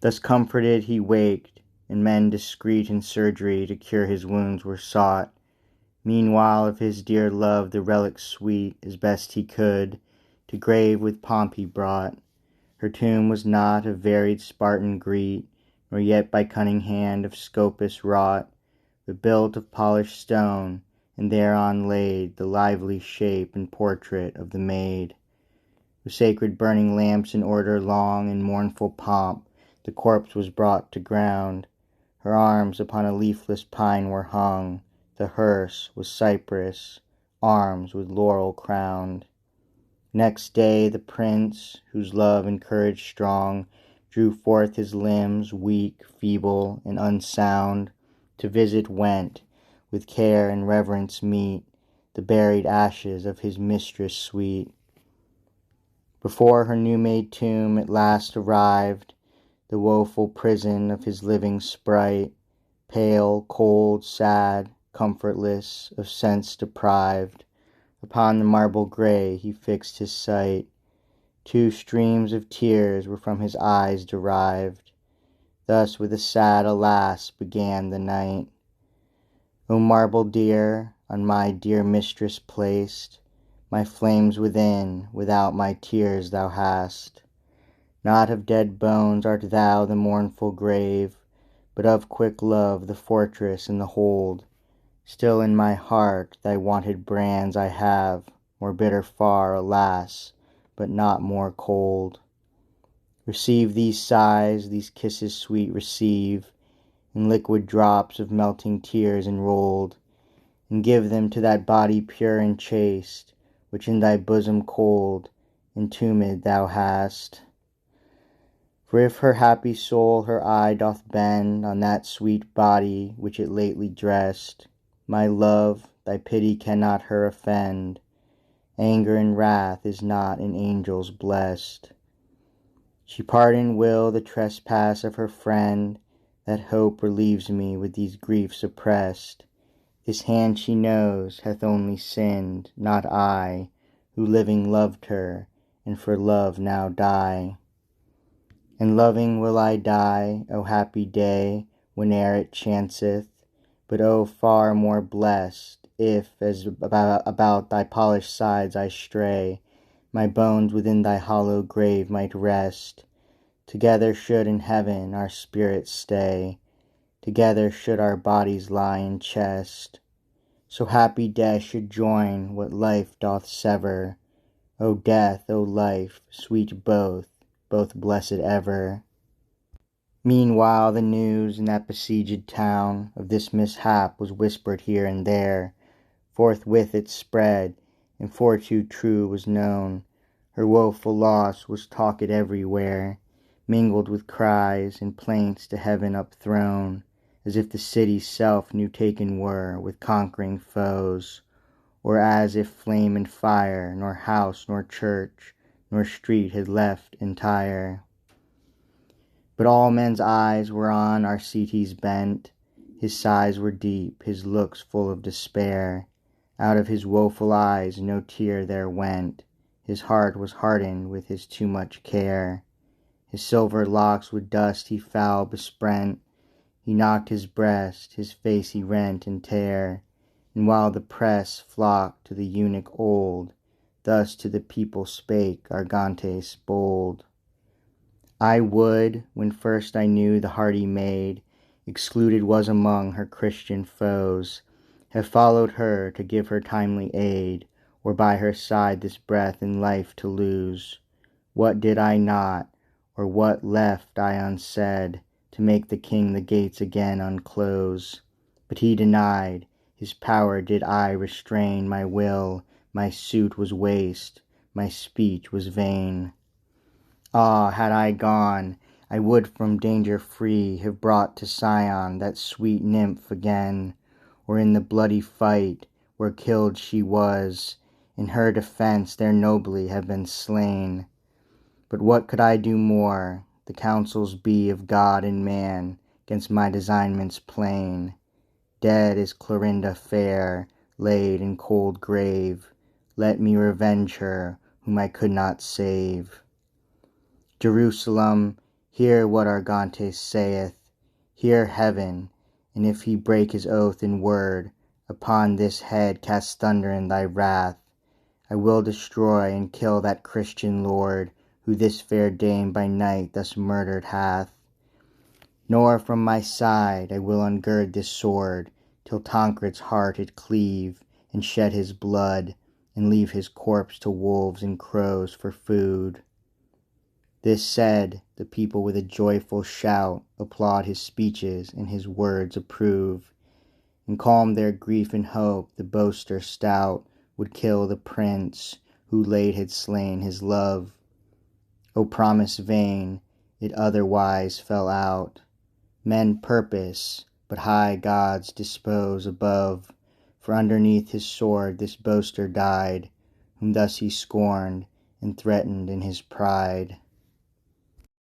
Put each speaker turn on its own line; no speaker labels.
Thus comforted he waked, and men discreet in surgery to cure his wounds were sought. Meanwhile of his dear love the relics sweet, as best he could, to grave with pomp he brought. Her tomb was not of varied Spartan grete, nor yet by cunning hand of Scopas wrought, but built of polished stone, and thereon laid the lively shape and portrait of the maid. With sacred burning lamps in order long and mournful pomp, the corpse was brought to ground. Her arms upon a leafless pine were hung, the hearse was cypress, arms with laurel crowned. Next day the prince, whose love and courage strong, drew forth his limbs, weak, feeble, and unsound, to visit went, with care and reverence meet, the buried ashes of his mistress sweet. Before her new-made tomb at last arrived, the woeful prison of his living sprite, pale, cold, sad, comfortless, of sense deprived. Upon the marble grey he fixed his sight. 2 streams of tears were from his eyes derived. Thus with a sad alas began the night. O marble dear, on my dear mistress placed, my flames within, without my tears thou hast. Not of dead bones art thou the mournful grave, but of quick love the fortress and the hold. Still in my heart thy wonted brands I have, more bitter far, alas, but not more cold. Receive these sighs, these kisses sweet receive, in liquid drops of melting tears enrolled, and give them to that body pure and chaste, which in thy bosom cold entombed thou hast. For if her happy soul her eye doth bend on that sweet body which it lately dressed, my love, thy pity cannot her offend. Anger and wrath is not in angels blessed. She pardon will the trespass of her friend, that hope relieves me with these griefs oppressed. This hand she knows hath only sinned, not I, who living loved her, and for love now die. And loving will I die, O happy day, whene'er it chanceth, but O far more blessed, if, as about thy polished sides I stray, my bones within thy hollow grave might rest. Together should in heaven our spirits stay, together should our bodies lie in chest. So happy death should join what life doth sever. O death, O life, sweet both blessed ever. Meanwhile the news in that besieged town of this mishap was whispered here and there. Forthwith it spread, and for too true was known. Her woeful loss was talked everywhere, mingled with cries and plaints to heaven upthrown, as if the city's self new taken were with conquering foes, or as if flame and fire nor house nor church nor street had left entire. But all men's eyes were on Arcetes bent. His sighs were deep, his looks full of despair. Out of his woeful eyes no tear there went. His heart was hardened with his too much care. His silver locks with dust he foul besprent. He knocked his breast, his face he rent and tare. And while the press flocked to the eunuch old, thus to the people spake Argantes bold. I would, when first I knew the hardy maid, excluded was among her Christian foes, have followed her to give her timely aid, or by her side this breath in life to lose. What did I not, or what left I unsaid, to make the king the gates again unclose? But he denied, his power did I restrain my will, my suit was waste, my speech was vain. Ah, had I gone, I would from danger free have brought to Sion that sweet nymph again, or in the bloody fight, where killed she was, in her defence there nobly have been slain. But what could I do more? The counsels be of God and man, 'gainst my designments plain. Dead is Clorinda fair, laid in cold grave. Let me revenge her, whom I could not save. Jerusalem, Hear what Argantes saith, hear heaven, and if he break his oath in word, upon this head cast thunder in thy wrath. I will destroy and kill that Christian lord, who this fair dame by night thus murdered hath. Nor from my side I will ungird this sword, till Tancred's heart it cleave, and shed his blood, and leave his corpse to wolves and crows for food. This said, the people with a joyful shout applaud his speeches and his words approve, and calm their grief and hope the boaster stout would kill the prince who late had slain his love. O promise vain, it otherwise fell out. Men purpose, but high gods dispose above, for underneath his sword this boaster died, whom thus he scorned and threatened in his pride.